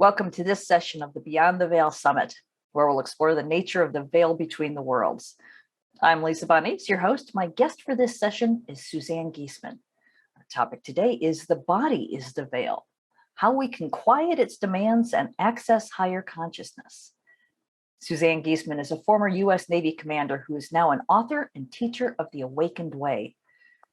Welcome to this session of the Beyond the Veil Summit, where we'll explore the nature of the veil between the worlds. I'm Lisa Bonnice, your host. My guest for this session is Suzanne Giesemann. Our topic today is the body is the veil, how we can quiet its demands and access higher consciousness. Suzanne Giesemann is a former U.S. Navy commander who is now an author and teacher of the Awakened Way.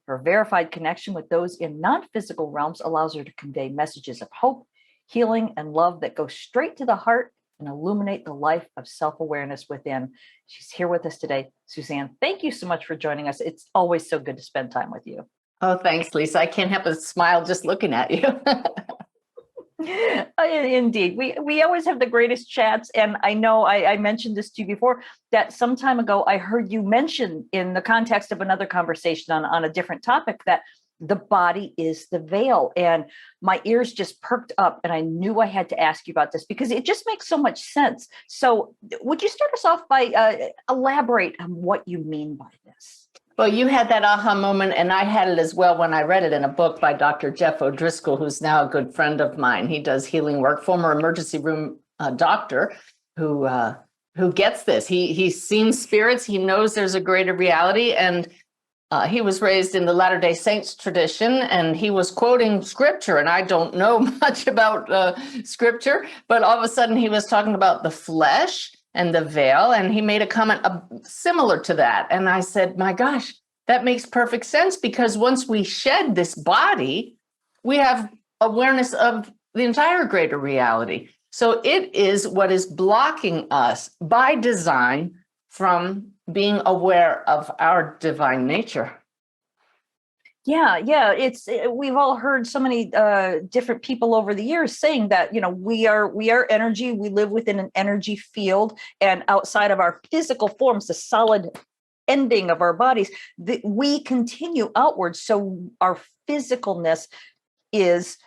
Her verified connection with those in non-physical realms allows her to convey messages of hope, healing, and love that go straight to the heart and illuminate the life of self-awareness within. She's here with us today. Suzanne, thank you so much for joining us. It's always so good to spend time with you. Oh, thanks, Lisa. I can't help but smile just looking at you. Indeed. We always have the greatest chats. And I know I mentioned this to you before, that some time ago, I heard you mention in the context of another conversation on a different topic that the body is the veil. And my ears just perked up and I knew I had to ask you about this because it just makes so much sense. So would you start us off by elaborate on what you mean by this? Well, you had that aha moment, and I had it as well when I read it in a book by Dr. Jeff O'Driscoll, who's now a good friend of mine. He does healing work, former emergency room doctor who gets this. He's seen spirits. He knows there's a greater reality, and he was raised in the Latter-day Saints tradition, and he was quoting scripture, and I don't know much about scripture, but all of a sudden he was talking about the flesh and the veil, and he made a comment similar to that. And I said, my gosh, that makes perfect sense, because once we shed this body, we have awareness of the entire greater reality. So it is what is blocking us by design from being aware of our divine nature. Yeah. We've all heard so many different people over the years saying that, we are energy. We live within an energy field, and outside of our physical forms, the solid ending of our bodies, we continue outwards. So our physicalness is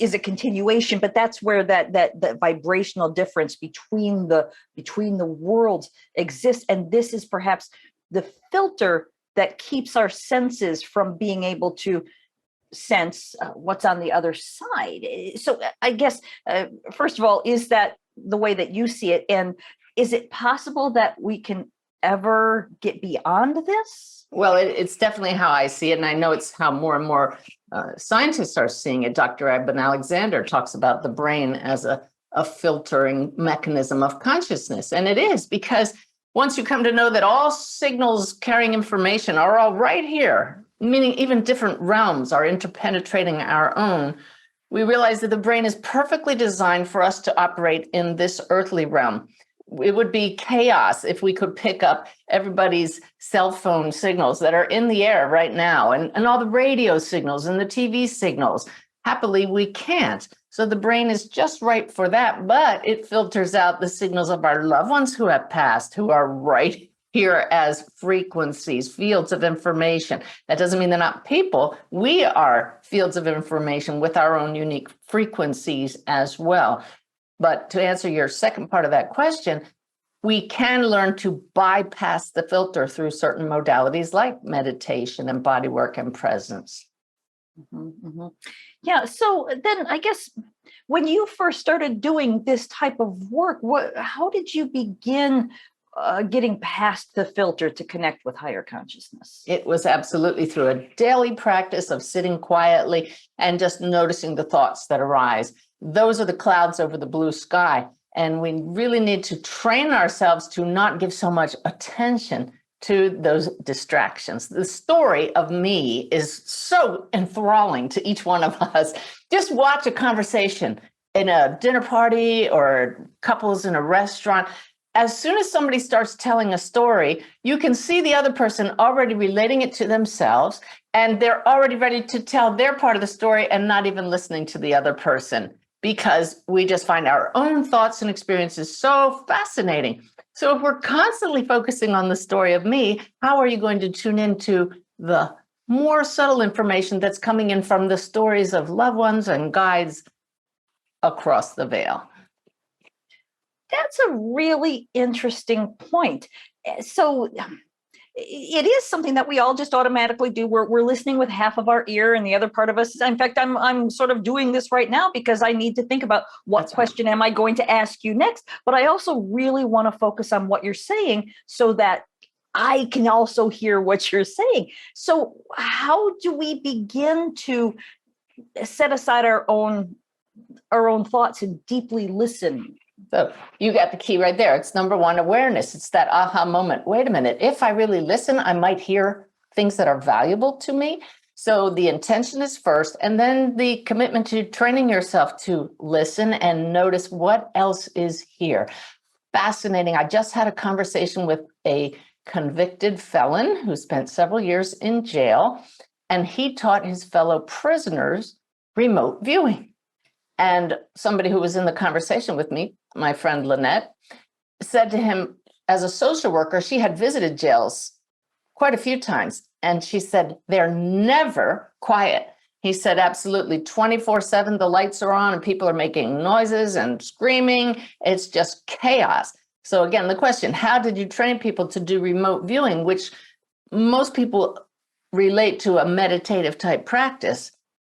a continuation, but that's where that vibrational difference between the worlds exists. And this is perhaps the filter that keeps our senses from being able to sense what's on the other side. So I guess, first of all, is that the way that you see it? And is it possible that we can ever get beyond this? Well, it's definitely how I see it. And I know it's how more and more scientists are seeing it. Dr. Eben Alexander talks about the brain as a filtering mechanism of consciousness. And it is, because once you come to know that all signals carrying information are all right here, meaning even different realms are interpenetrating our own, we realize that the brain is perfectly designed for us to operate in this earthly realm. It would be chaos if we could pick up everybody's cell phone signals that are in the air right now, and all the radio signals and the TV signals. Happily, we can't. So the brain is just right for that, but it filters out the signals of our loved ones who have passed, who are right here as frequencies, fields of information. That doesn't mean they're not people. We are fields of information with our own unique frequencies as well. But to answer your second part of that question, we can learn to bypass the filter through certain modalities like meditation and body work and presence. Mm-hmm, mm-hmm. Yeah. So then I guess when you first started doing this type of work, how did you begin getting past the filter to connect with higher consciousness? It was absolutely through a daily practice of sitting quietly and just noticing the thoughts that arise. Those are the clouds over the blue sky. And we really need to train ourselves to not give so much attention to those distractions. The story of me is so enthralling to each one of us. Just watch a conversation in a dinner party or couples in a restaurant. As soon as somebody starts telling a story, you can see the other person already relating it to themselves, and they're already ready to tell their part of the story and not even listening to the other person, because we just find our own thoughts and experiences so fascinating. So if we're constantly focusing on the story of me, how are you going to tune into the more subtle information that's coming in from the stories of loved ones and guides across the veil? That's a really interesting point. So it is something that we all just automatically do. We're listening with half of our ear, and the other part of us, in fact, I'm sort of doing this right now because I need to think about what That's right. question am I going to ask you next. But I also really want to focus on what you're saying so that I can also hear what you're saying. So how do we begin to set aside our own thoughts and deeply listen? So you got the key right there. It's number one, awareness. It's that aha moment. Wait a minute. If I really listen, I might hear things that are valuable to me. So the intention is first, and then the commitment to training yourself to listen and notice what else is here. Fascinating. I just had a conversation with a convicted felon who spent several years in jail, and he taught his fellow prisoners remote viewing. And somebody who was in the conversation with me, my friend Lynette, said to him, as a social worker, she had visited jails quite a few times. And she said, they're never quiet. He said, absolutely, 24/7, the lights are on and people are making noises and screaming. It's just chaos. So again, the question, how did you train people to do remote viewing, which most people relate to a meditative type practice?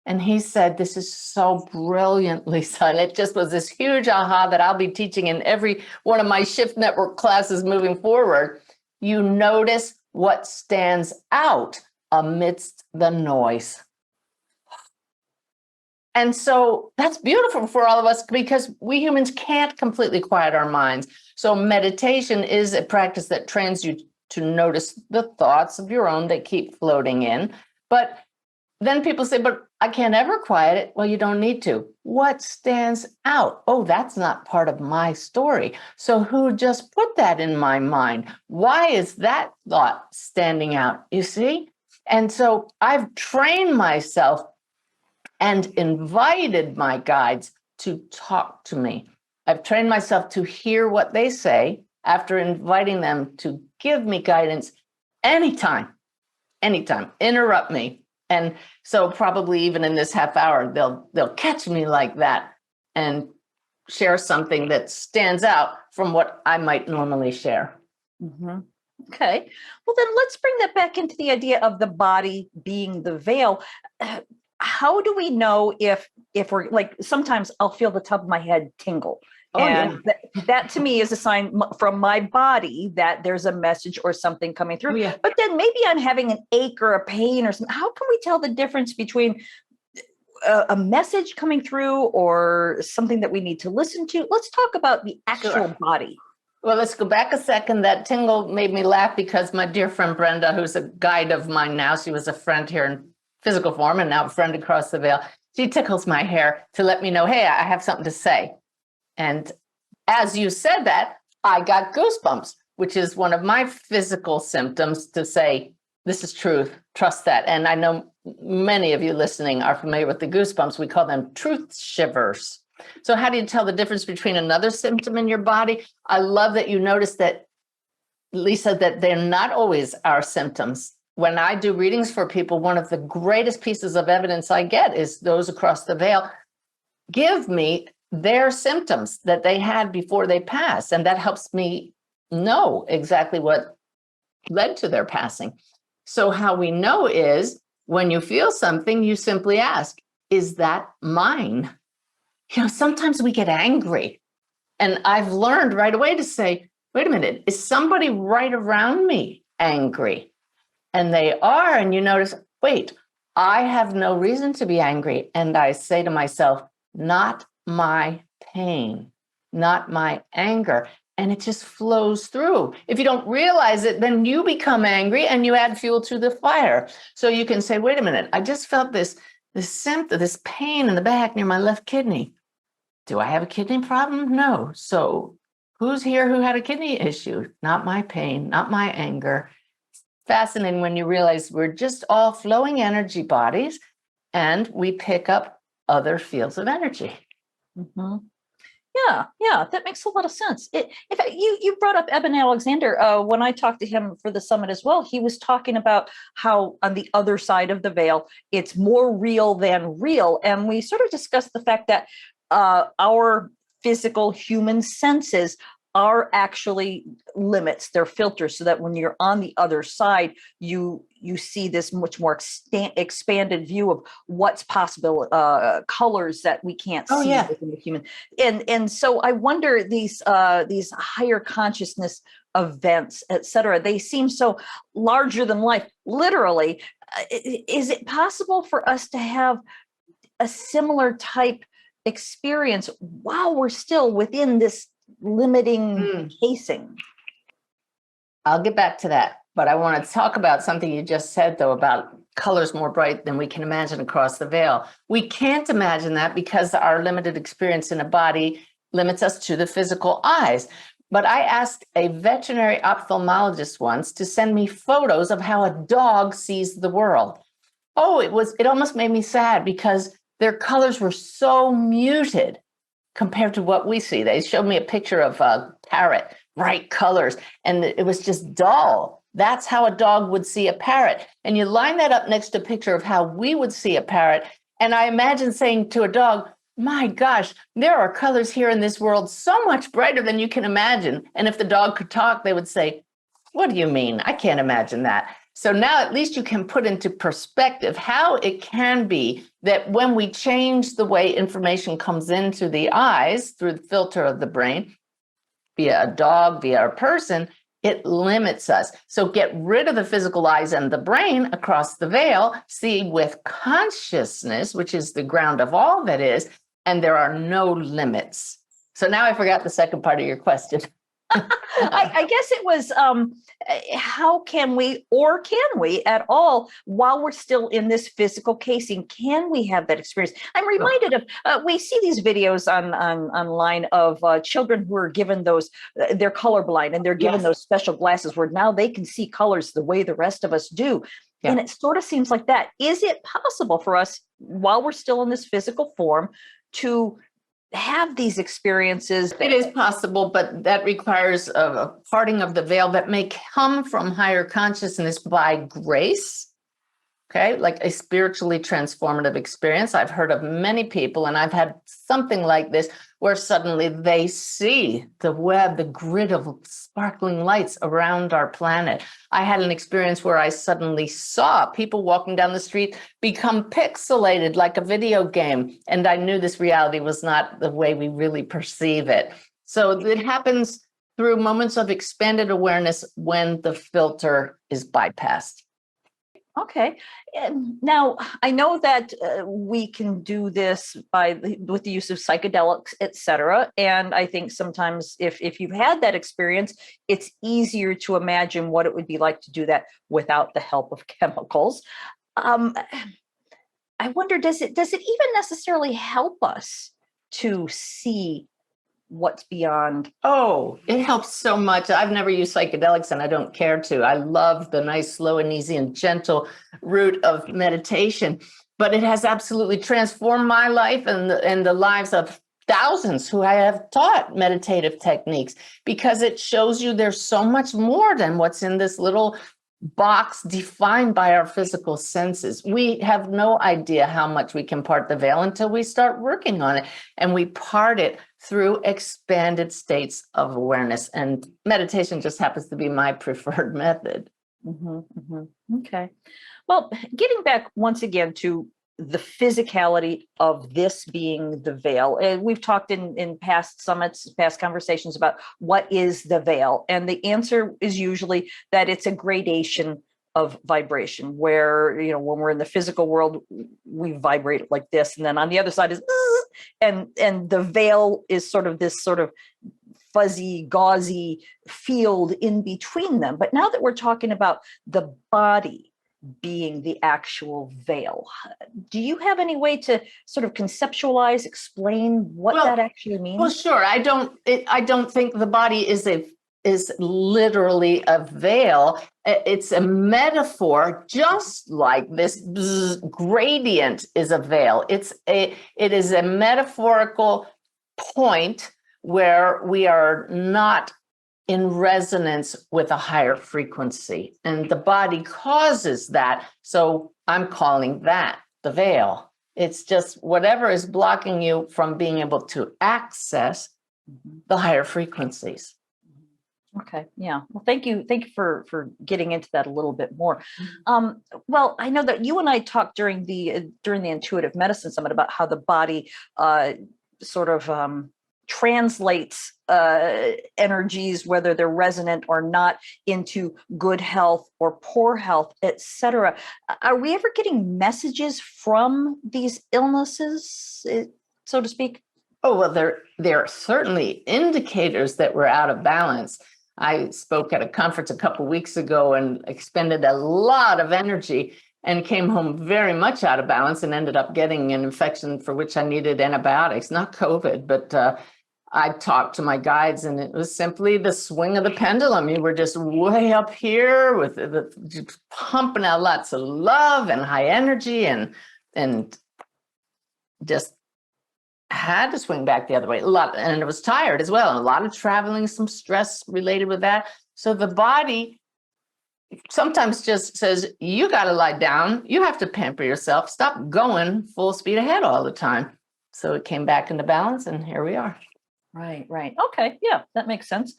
And he said, this is so brilliantly done. It just was this huge aha that I'll be teaching in every one of my Shift Network classes moving forward. You notice what stands out amidst the noise. And so that's beautiful for all of us because we humans can't completely quiet our minds. So meditation is a practice that trains you to notice the thoughts of your own that keep floating in. But then people say, but I can't ever quiet it. Well, you don't need to. What stands out? Oh, that's not part of my story. So who just put that in my mind? Why is that thought standing out? You see? And so I've trained myself and invited my guides to talk to me. I've trained myself to hear what they say after inviting them to give me guidance anytime, interrupt me. And so probably even in this half hour, they'll catch me like that and share something that stands out from what I might normally share. Mm-hmm. Okay. Well, then let's bring that back into the idea of the body being the veil. How do we know if we're like, sometimes I'll feel the top of my head tingle. Oh, and yeah. that to me is a sign from my body that there's a message or something coming through. Oh, yeah. But then maybe I'm having an ache or a pain or something. How can we tell the difference between a message coming through or something that we need to listen to? Let's talk about the actual body. Well, let's go back a second. That tingle made me laugh because my dear friend Brenda, who's a guide of mine now, she was a friend here in physical form and now a friend across the veil. She tickles my hair to let me know, hey, I have something to say. And as you said that, I got goosebumps, which is one of my physical symptoms to say, this is truth, trust that. And I know many of you listening are familiar with the goosebumps. We call them truth shivers. So how do you tell the difference between another symptom in your body? I love that you noticed that, Lisa, that they're not always our symptoms. When I do readings for people, one of the greatest pieces of evidence I get is those across the veil give me their symptoms that they had before they passed. And that helps me know exactly what led to their passing. So how we know is when you feel something, you simply ask, is that mine? You know, sometimes we get angry. And I've learned right away to say, wait a minute, is somebody right around me angry? And they are. And you notice, wait, I have no reason to be angry. And I say to myself, not my pain, not my anger. And it just flows through. If you don't realize it, then you become angry and you add fuel to the fire. So you can say, wait a minute, I just felt this symptom, this pain in the back near my left kidney. Do I have a kidney problem? No. So who's here who had a kidney issue? Not my pain, not my anger. Fascinating when you realize we're just all flowing energy bodies and we pick up other fields of energy. Mm-hmm. Yeah, that makes a lot of sense. In fact, you brought up Eben Alexander. When I talked to him for the summit as well, he was talking about how on the other side of the veil, it's more real than real. And we sort of discussed the fact that our physical human senses are actually limits, they're filters, so that when you're on the other side, you see this much more expanded view of what's possible, colors that we can't Oh, see yeah. within the human. And so I wonder, these higher consciousness events, etc., they seem so larger than life, literally. Is it possible for us to have a similar type experience while we're still within this limiting casing? I'll get back to that, but I want to talk about something you just said, though, about colors more bright than we can imagine across the veil. We can't imagine that because our limited experience in a body limits us to the physical eyes. But I asked a veterinary ophthalmologist once to send me photos of how a dog sees the world. Oh, it almost made me sad because their colors were so muted compared to what we see. They showed me a picture of a parrot, bright colors, and it was just dull. That's how a dog would see a parrot. And you line that up next to a picture of how we would see a parrot. And I imagine saying to a dog, my gosh, there are colors here in this world so much brighter than you can imagine. And if the dog could talk, they would say, what do you mean? I can't imagine that. So now at least you can put into perspective how it can be that when we change the way information comes into the eyes through the filter of the brain, via a dog, via a person, it limits us. So get rid of the physical eyes and the brain across the veil, see with consciousness, which is the ground of all that is, and there are no limits. So now I forgot the second part of your question. I guess it was, how can we, or can we at all, while we're still in this physical casing, can we have that experience? I'm reminded of, we see these videos online of children who are given those, they're colorblind, and they're given those special glasses where now they can see colors the way the rest of us do. Yeah. And it sort of seems like that. Is it possible for us, while we're still in this physical form, to have these experiences? It is possible, but that requires a parting of the veil that may come from higher consciousness by grace. Okay, like a spiritually transformative experience. I've heard of many people, and I've had something like this, where suddenly they see the web, the grid of sparkling lights around our planet. I had an experience where I suddenly saw people walking down the street become pixelated like a video game, and I knew this reality was not the way we really perceive it. So it happens through moments of expanded awareness when the filter is bypassed. Okay. Now, I know that we can do this with the use of psychedelics, et cetera. And I think sometimes if you've had that experience, it's easier to imagine what it would be like to do that without the help of chemicals. I wonder, does it even necessarily help us to see what's beyond? Oh, it helps so much. I've never used psychedelics, and I don't care to. I love the nice, slow and easy and gentle route of meditation, but it has absolutely transformed my life and the lives of thousands who I have taught meditative techniques, because it shows you there's so much more than what's in this little box defined by our physical senses. We have no idea how much we can part the veil until we start working on it. And we part it through expanded states of awareness. And meditation just happens to be my preferred method. Mm-hmm, mm-hmm. Okay. Well, getting back once again to the physicality of this being the veil. And we've talked in past summits, past conversations about what is the veil. And the answer is usually that it's a gradation of vibration, where, you know, when we're in the physical world, we vibrate like this. And then on the other side is, and the veil is sort of this sort of fuzzy, gauzy field in between them. But now that we're talking about the body being the actual veil, do you have any way to sort of conceptualize, explain what that actually means? Well, sure. I don't think the body is literally a veil. It's a metaphor, just like this gradient is a veil. It is a metaphorical point where we are not in resonance with a higher frequency, and the body causes that. So I'm calling that the veil. It's just whatever is blocking you from being able to access the higher frequencies. Okay. Yeah. Well, thank you. Thank you for getting into that a little bit more. Well, I know that you and I talked during the intuitive medicine summit about how the body uh, sort of translates energies, whether they're resonant or not, into good health or poor health, etc. Are we ever getting messages from these illnesses, so to speak? Oh, well, there are certainly indicators that we're out of balance. I spoke at a conference a couple of weeks ago and expended a lot of energy and came home very much out of balance and ended up getting an infection for which I needed antibiotics, not COVID, but I talked to my guides and it was simply the swing of the pendulum. You were just way up here with just pumping out lots of love and high energy and just had to swing back the other way a lot, and it was tired as well. A lot of traveling, some stress related with that. So the body sometimes just says, you got to lie down. You have to pamper yourself. Stop going full speed ahead all the time. So it came back into balance, and here we are. Right, right. Okay, yeah, that makes sense.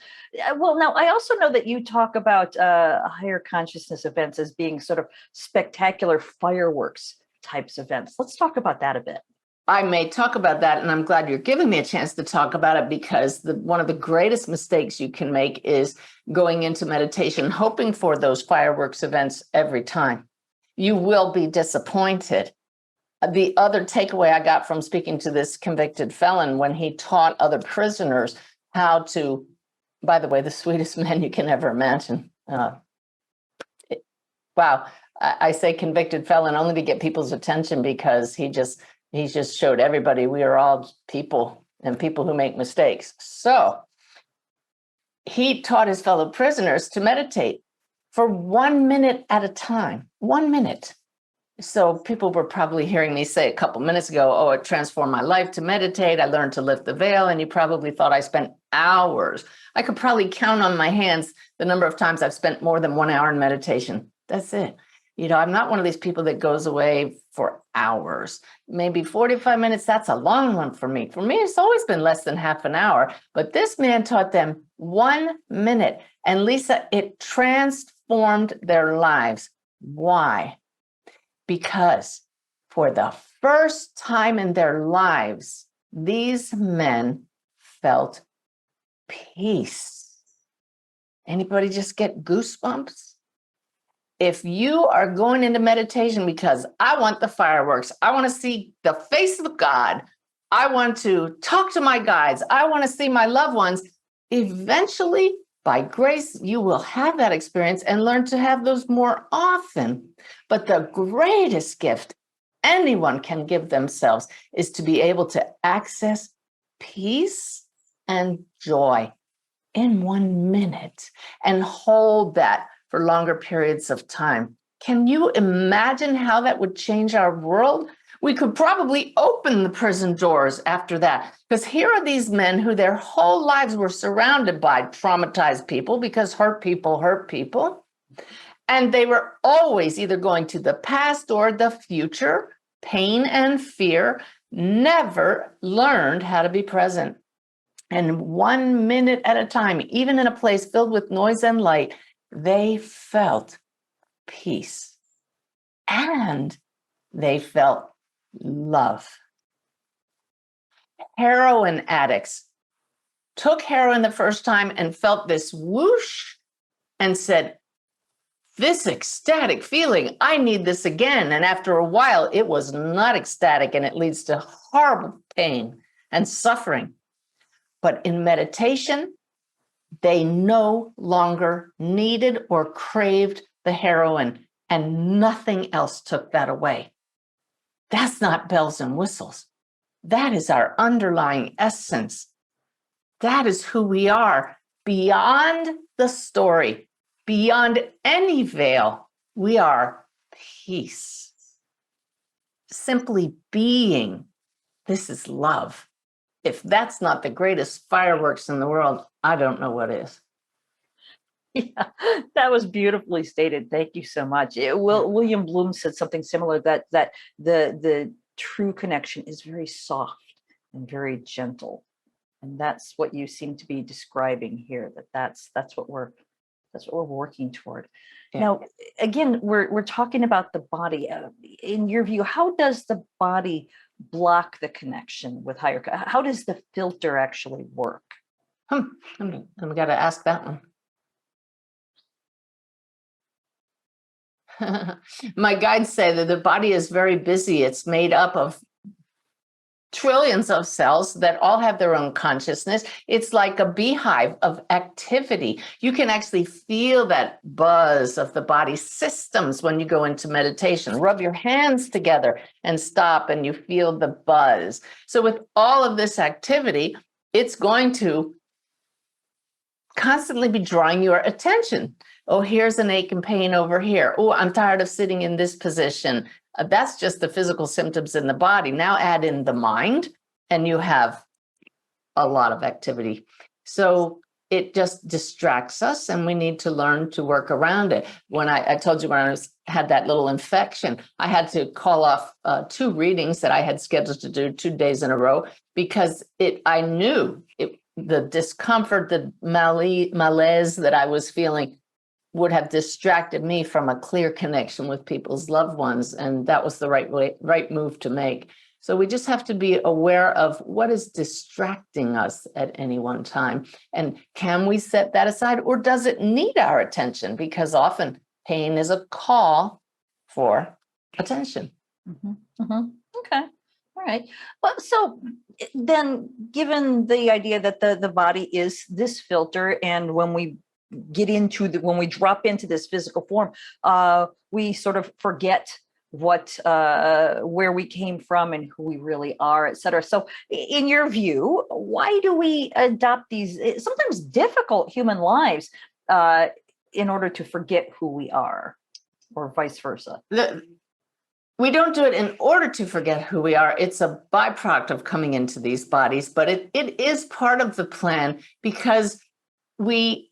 Well, now I also know that you talk about higher consciousness events as being sort of spectacular fireworks types events. Let's talk about that a bit. I may talk about that, and I'm glad you're giving me a chance to talk about it because one of the greatest mistakes you can make is going into meditation hoping for those fireworks events every time. You will be disappointed. The other takeaway I got from speaking to this convicted felon when he taught other prisoners how to, by the way, the sweetest man you can ever imagine. Wow. I say convicted felon only to get people's attention because he just showed everybody we are all people and people who make mistakes. So he taught his fellow prisoners to meditate for 1 minute at a time, 1 minute. So people were probably hearing me say a couple minutes ago, oh, it transformed my life to meditate. I learned to lift the veil. And you probably thought I spent hours. I could probably count on my hands the number of times I've spent more than 1 hour in meditation. That's it. I'm not one of these people that goes away for hours, maybe 45 minutes. That's a long one for me. For me, it's always been less than half an hour. But this man taught them 1 minute. And Lisa, it transformed their lives. Why? Because for the first time in their lives, these men felt peace. Anybody just get goosebumps? If you are going into meditation because I want the fireworks, I want to see the face of God, I want to talk to my guides, I want to see my loved ones, eventually, by grace, you will have that experience and learn to have those more often. But the greatest gift anyone can give themselves is to be able to access peace and joy in 1 minute and hold that for longer periods of time. Can you imagine how that would change our world? We could probably open the prison doors after that, because here are these men who their whole lives were surrounded by traumatized people because hurt people. And they were always either going to the past or the future, pain and fear, never learned how to be present. And 1 minute at a time, even in a place filled with noise and light, they felt peace and they felt love. Heroin addicts took heroin the first time and felt this whoosh and said, this ecstatic feeling, I need this again. And after a while, it was not ecstatic and it leads to horrible pain and suffering. But in meditation, they no longer needed or craved the heroin, and nothing else took that away. That's not bells and whistles. That is our underlying essence. That is who we are. Beyond the story, beyond any veil, we are peace. Simply being. This is love. If that's not the greatest fireworks in the world, I don't know what is. Yeah, that was beautifully stated. Thank you so much. William Bloom said something similar, that the true connection is very soft and very gentle. And that's what you seem to be describing here, that's what we're working toward. Yeah. Now, again, we're talking about the body. In your view, how does the body block the connection with higher? How does the filter actually work? I'm got to ask that one. My guides say that the body is very busy. It's made up of trillions of cells that all have their own consciousness. It's like a beehive of activity. You can actually feel that buzz of the body systems when you go into meditation. Rub your hands together and stop, and you feel the buzz. So with all of this activity, it's going to constantly be drawing your attention. Oh, here's an ache and pain over here. Oh, I'm tired of sitting in this position. That's just the physical symptoms in the body. Now add in the mind, and you have a lot of activity. So it just distracts us, and we need to learn to work around it. When I told you when I had that little infection, I had to call off 2 readings that I had scheduled to do 2 days in a row because I knew the discomfort, the malaise that I was feeling would have distracted me from a clear connection with people's loved ones. And that was the right move to make. So we just have to be aware of what is distracting us at any one time. And can we set that aside, or does it need our attention? Because often pain is a call for attention. Mm-hmm. Mm-hmm. Okay. All right. Well, so then given the idea that the body is this filter, and when we when we drop into this physical form, we sort of forget where we came from and who we really are, et cetera. So in your view, why do we adopt these sometimes difficult human lives in order to forget who we are, or vice versa? We don't do it in order to forget who we are. It's a byproduct of coming into these bodies, but it is part of the plan, because we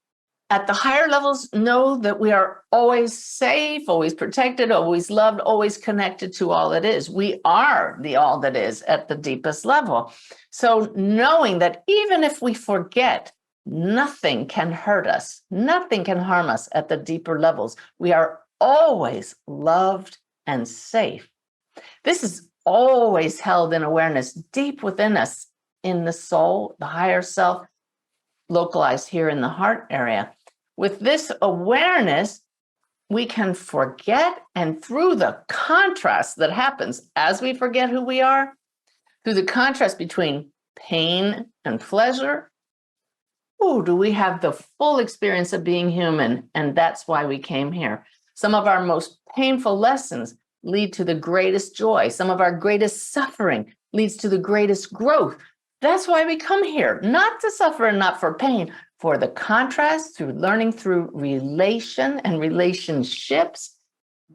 at the higher levels know that we are always safe, always protected, always loved, always connected to all that is. We are the all that is at the deepest level. So knowing that even if we forget, nothing can hurt us, nothing can harm us at the deeper levels. We are always loved and safe. This is always held in awareness deep within us, in the soul, the higher self, localized here in the heart area. With this awareness, we can forget, and through the contrast that happens as we forget who we are, through the contrast between pain and pleasure, do we have the full experience of being human. And that's why we came here. Some of our most painful lessons lead to the greatest joy. Some of our greatest suffering leads to the greatest growth. That's why we come here, not to suffer and not for pain, for the contrast, through learning through relation and relationships.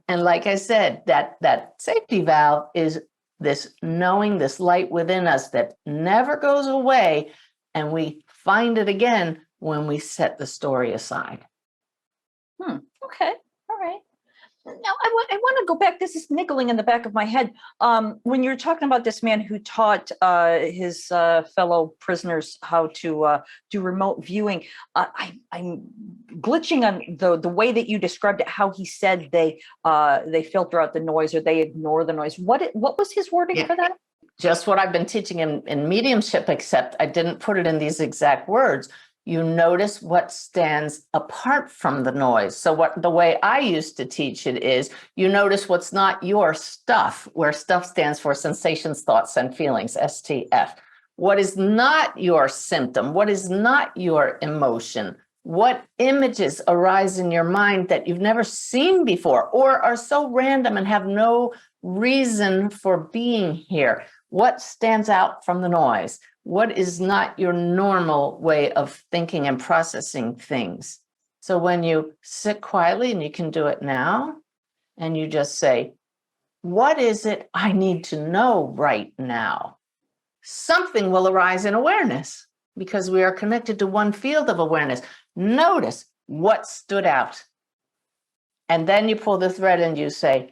And like I said, that safety valve is this knowing, this light within us that never goes away. And we find it again when we set the story aside. Okay. All right. Now, I want to go back. This is niggling in the back of my head. When you're talking about this man who taught his fellow prisoners how to do remote viewing, I'm glitching on the way that you described it. How he said they filter out the noise, or they ignore the noise. What was his wording for that? Just what I've been teaching in mediumship, except I didn't put it in these exact words. You notice what stands apart from the noise. So the way I used to teach it is, you notice what's not your stuff, where stuff stands for sensations, thoughts, and feelings, STF. What is not your symptom? What is not your emotion? What images arise in your mind that you've never seen before, or are so random and have no reason for being here? What stands out from the noise? What is not your normal way of thinking and processing things? So when you sit quietly, and you can do it now, and you just say, what is it I need to know right now? Something will arise in awareness, because we are connected to one field of awareness. Notice what stood out. And then you pull the thread and you say,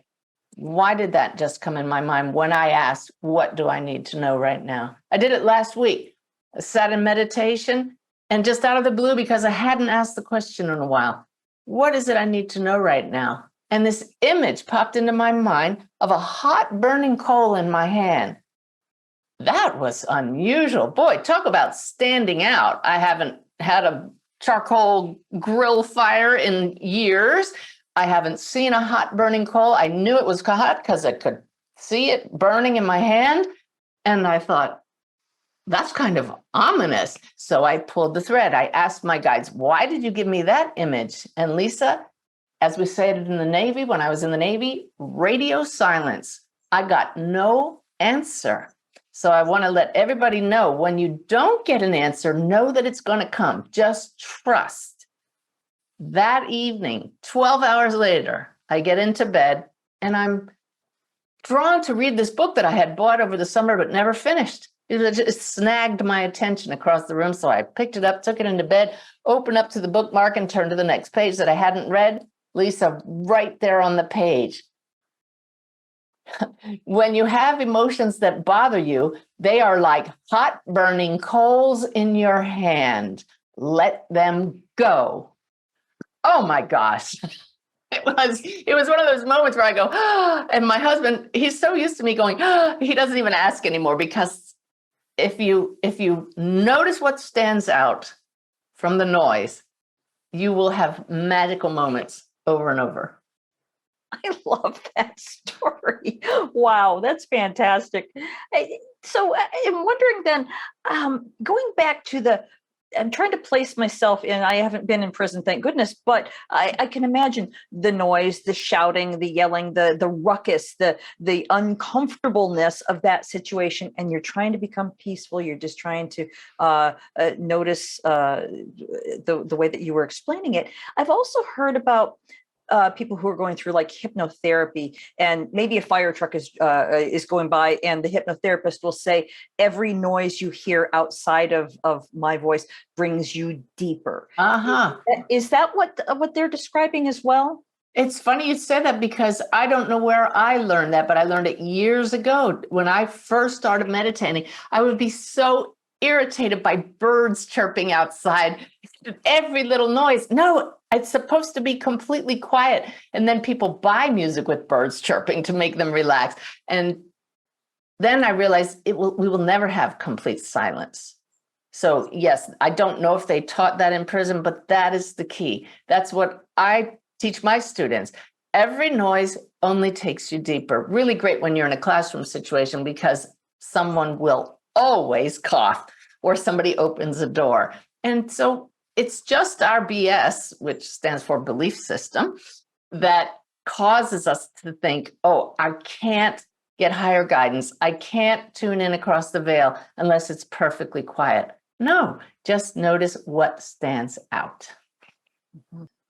why did that just come in my mind when I asked, what do I need to know right now? I did it last week. I sat in meditation, and just out of the blue, because I hadn't asked the question in a while, what is it I need to know right now? And this image popped into my mind of a hot burning coal in my hand. That was unusual. Boy, talk about standing out. I haven't had a charcoal grill fire in years. I haven't seen a hot burning coal. I knew it was hot because I could see it burning in my hand. And I thought, that's kind of ominous. So I pulled the thread. I asked my guides, why did you give me that image? And Lisa, as we said in the Navy, when I was in the Navy, radio silence. I got no answer. So I want to let everybody know, when you don't get an answer, know that it's going to come. Just trust. That evening, 12 hours later, I get into bed and I'm drawn to read this book that I had bought over the summer but never finished. It just snagged my attention across the room. So I picked it up, took it into bed, opened up to the bookmark and turned to the next page that I hadn't read. Lisa, right there on the page. When you have emotions that bother you, they are like hot burning coals in your hand. Let them go. Oh my gosh. It was one of those moments where I go, oh, and my husband, he's so used to me going, oh, he doesn't even ask anymore, because if you notice what stands out from the noise, you will have magical moments over and over. I love that story. Wow, that's fantastic. So I'm wondering then, going back to I'm trying to place myself in, I haven't been in prison, thank goodness, but I can imagine the noise, the shouting, the yelling, the ruckus, the uncomfortableness of that situation. And you're trying to become peaceful. You're just trying to notice the way that you were explaining it. I've also heard about people who are going through like hypnotherapy, and maybe a fire truck is going by, and the hypnotherapist will say, every noise you hear outside of my voice brings you deeper. Uh-huh. Is that what they're describing as well? It's funny you say that, because I don't know where I learned that, but I learned it years ago. When I first started meditating, I would be so irritated by birds chirping outside, every little noise. No, it's supposed to be completely quiet. And then people buy music with birds chirping to make them relax. And then I realized we will never have complete silence. So yes, I don't know if they taught that in prison, but that is the key. That's what I teach my students. Every noise only takes you deeper. Really great when you're in a classroom situation, because someone will always cough or somebody opens a door. And so it's just our BS, which stands for belief system, that causes us to think, oh, I can't get higher guidance. I can't tune in across the veil unless it's perfectly quiet. No, just notice what stands out.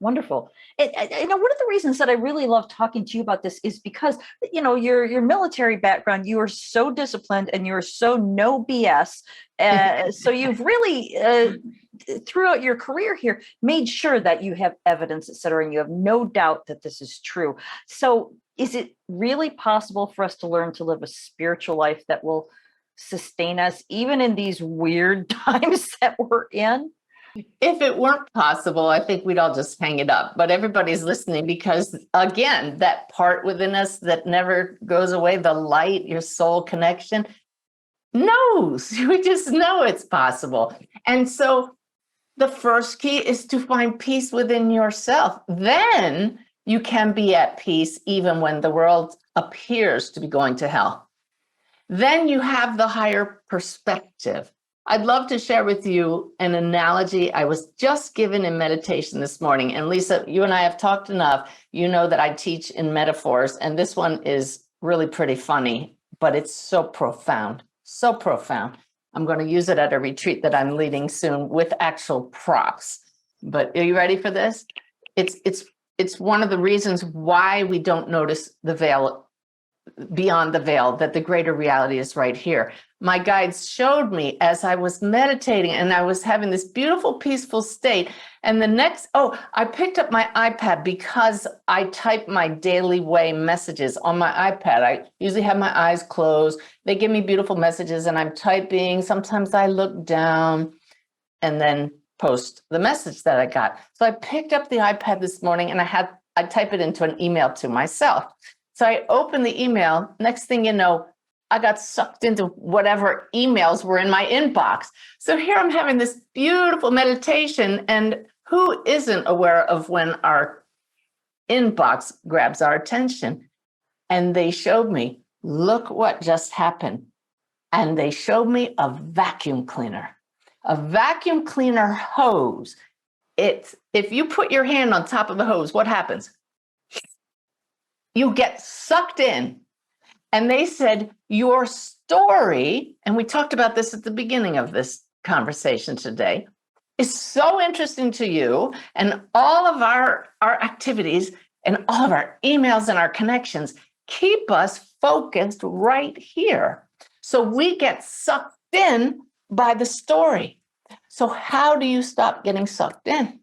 Wonderful. One of the reasons that I really love talking to you about this is because, your military background, you are so disciplined and you're so no BS. So you've really, throughout your career here, made sure that you have evidence, et cetera, and you have no doubt that this is true. So is it really possible for us to learn to live a spiritual life that will sustain us even in these weird times that we're in? If it weren't possible, I think we'd all just hang it up. But everybody's listening because, again, that part within us that never goes away, the light, your soul connection, knows. We just know it's possible. And so the first key is to find peace within yourself. Then you can be at peace even when the world appears to be going to hell. Then you have the higher perspective. I'd love to share with you an analogy I was just given in meditation this morning. And Lisa, you and I have talked enough. You know that I teach in metaphors, and this one is really pretty funny, but it's so profound, so profound. I'm going to use it at a retreat that I'm leading soon with actual props. But are you ready for this? It's one of the reasons why we don't notice the veil, beyond the veil, that the greater reality is right here. my guides showed me as I was meditating, and I was having this beautiful, peaceful state. And the next, I picked up my iPad because I type my daily way messages on my iPad. I usually have my eyes closed. They give me beautiful messages and I'm typing. Sometimes I look down and then post the message that I got. So I picked up the iPad this morning and I type it into an email to myself. So I opened the email. Next thing you know, I got sucked into whatever emails were in my inbox. So here I'm having this beautiful meditation, and who isn't aware of when our inbox grabs our attention? And they showed me, look what just happened. And they showed me a vacuum cleaner hose. If you put your hand on top of the hose, what happens? You get sucked in. And they said, your story, and we talked about this at the beginning of this conversation today, is so interesting to you, and all of our activities and all of our emails and our connections keep us focused right here. So we get sucked in by the story. So how do you stop getting sucked in?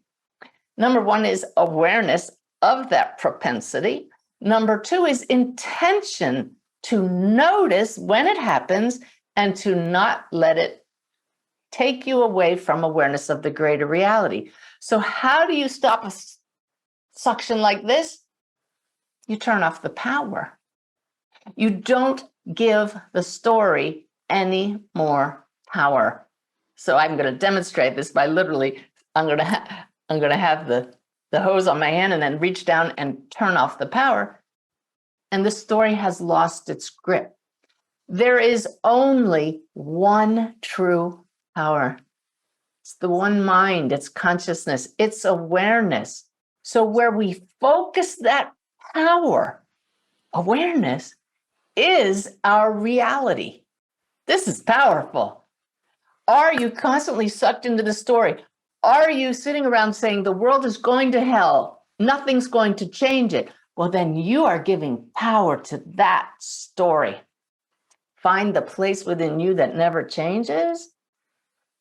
Number one is awareness of that propensity. Number two is intention to notice when it happens and to not let it take you away from awareness of the greater reality. So how do you stop a suction like this? You turn off the power. You don't give the story any more power. So I'm going to demonstrate this by literally, I'm going to have the hose on my hand and then reach down and turn off the power. And the story has lost its grip. There is only one true power. It's the one mind, it's consciousness, it's awareness. So where we focus that power, awareness is our reality. This is powerful. Are you constantly sucked into the story? Are you sitting around saying the world is going to hell? Nothing's going to change it. Well, then you are giving power to that story. Find the place within you that never changes.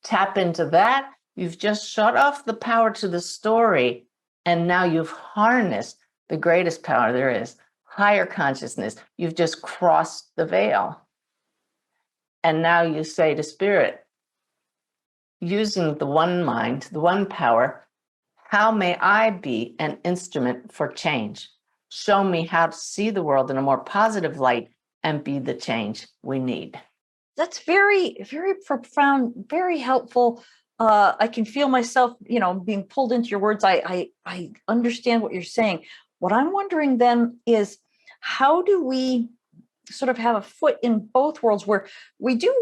Tap into that. You've just shut off the power to the story, and now you've harnessed the greatest power there is, higher consciousness. You've just crossed the veil. And now you say to Spirit, using the one mind, the one power, how may I be an instrument for change? Show me how to see the world in a more positive light and be the change we need. That's very, very profound, very helpful. I can feel myself, being pulled into your words. I understand what you're saying. What I'm wondering then is, how do we sort of have a foot in both worlds, where we do,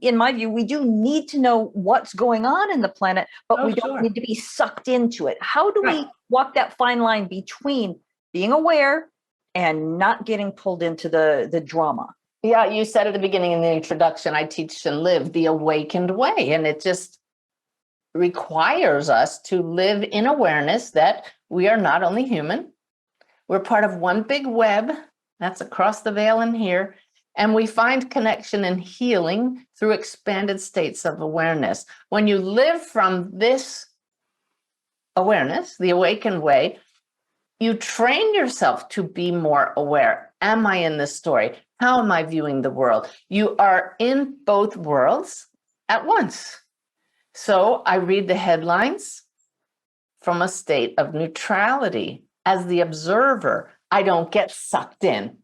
in my view, we do need to know what's going on in the planet, but we don't need to be sucked into it. How do we walk that fine line between being aware and not getting pulled into the drama? Yeah, you said at the beginning in the introduction, I teach and live the awakened way. And it just requires us to live in awareness that we are not only human, we're part of one big web that's across the veil in here. And we find connection and healing through expanded states of awareness. When you live from this awareness, the awakened way, you train yourself to be more aware. Am I in this story? How am I viewing the world? You are in both worlds at once. So I read the headlines from a state of neutrality. As the observer, I don't get sucked in.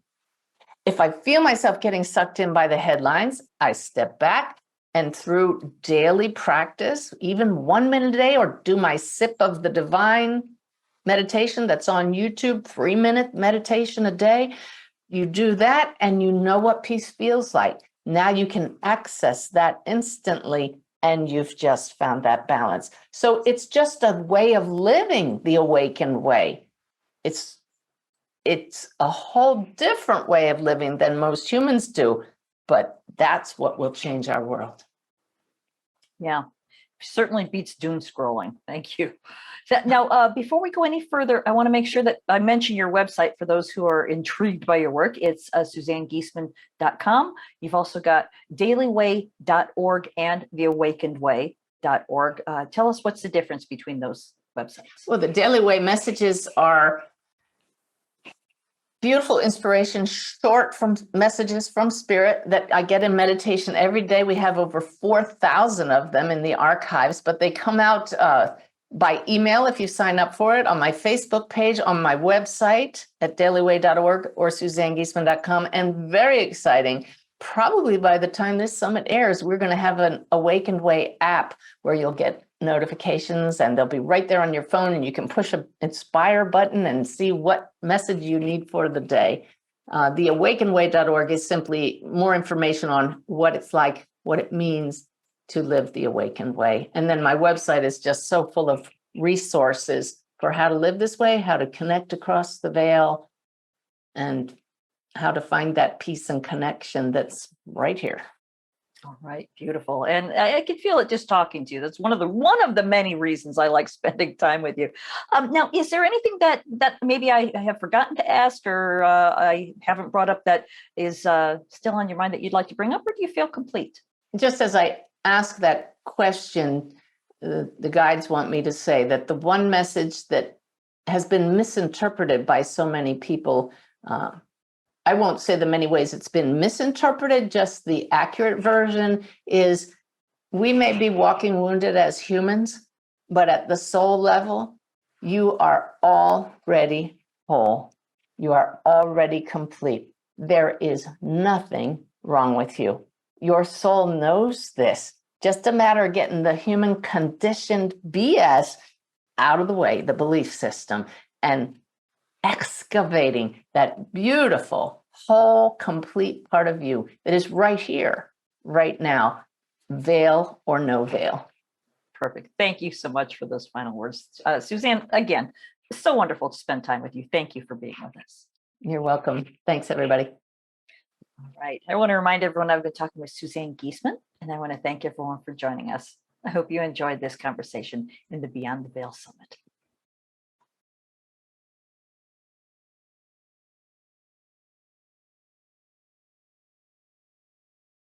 If I feel myself getting sucked in by the headlines, I step back, and through daily practice, even 1 minute a day, or do my sip of the divine meditation that's on YouTube, 3-minute meditation a day. You do that and you know what peace feels like. Now you can access that instantly, and you've just found that balance. So it's just a way of living the awakened way. It's a whole different way of living than most humans do, but that's what will change our world. Yeah. Certainly beats doom scrolling. Thank you. Now, before we go any further, I want to make sure that I mention your website for those who are intrigued by your work. It's SuzanneGiesemann.com. You've also got dailyway.org and theawakenedway.org. Tell us what's the difference between those websites. Well, the Daily Way messages are beautiful inspiration, short from messages from spirit that I get in meditation every day. We have over 4,000 of them in the archives, but they come out by email if you sign up for it, on my Facebook page, on my website at dailyway.org or SuzanneGiesemann.com. And very exciting, probably by the time this summit airs, we're going to have an Awakened Way app where you'll get notifications and they'll be right there on your phone, and you can push an inspire button and see what message you need for the day. The awakenedway.org is simply more information on what it's like, what it means to live the awakened way. And then my website is just so full of resources for how to live this way, how to connect across the veil, and how to find that peace and connection that's right here. All right, beautiful. And I can feel it just talking to you. That's one of the many reasons I like spending time with you. Now, is there anything that maybe I have forgotten to ask, or I haven't brought up that is still on your mind that you'd like to bring up, or do you feel complete? Just as I ask that question, the guides want me to say that the one message that has been misinterpreted by so many people, I won't say the many ways it's been misinterpreted, just the accurate version is we may be walking wounded as humans, but at the soul level, you are already whole. You are already complete. There is nothing wrong with you. Your soul knows this. Just a matter of getting the human conditioned BS out of the way, the belief system, and excavating that beautiful, whole, complete part of you that is right here, right now, veil or no veil. Perfect. Thank you so much for those final words. Suzanne, again, it's so wonderful to spend time with you. Thank you for being with us. You're welcome. Thanks, everybody. All right. I want to remind everyone I've been talking with Suzanne Giesemann, and I want to thank everyone for joining us. I hope you enjoyed this conversation in the Beyond the Veil Summit.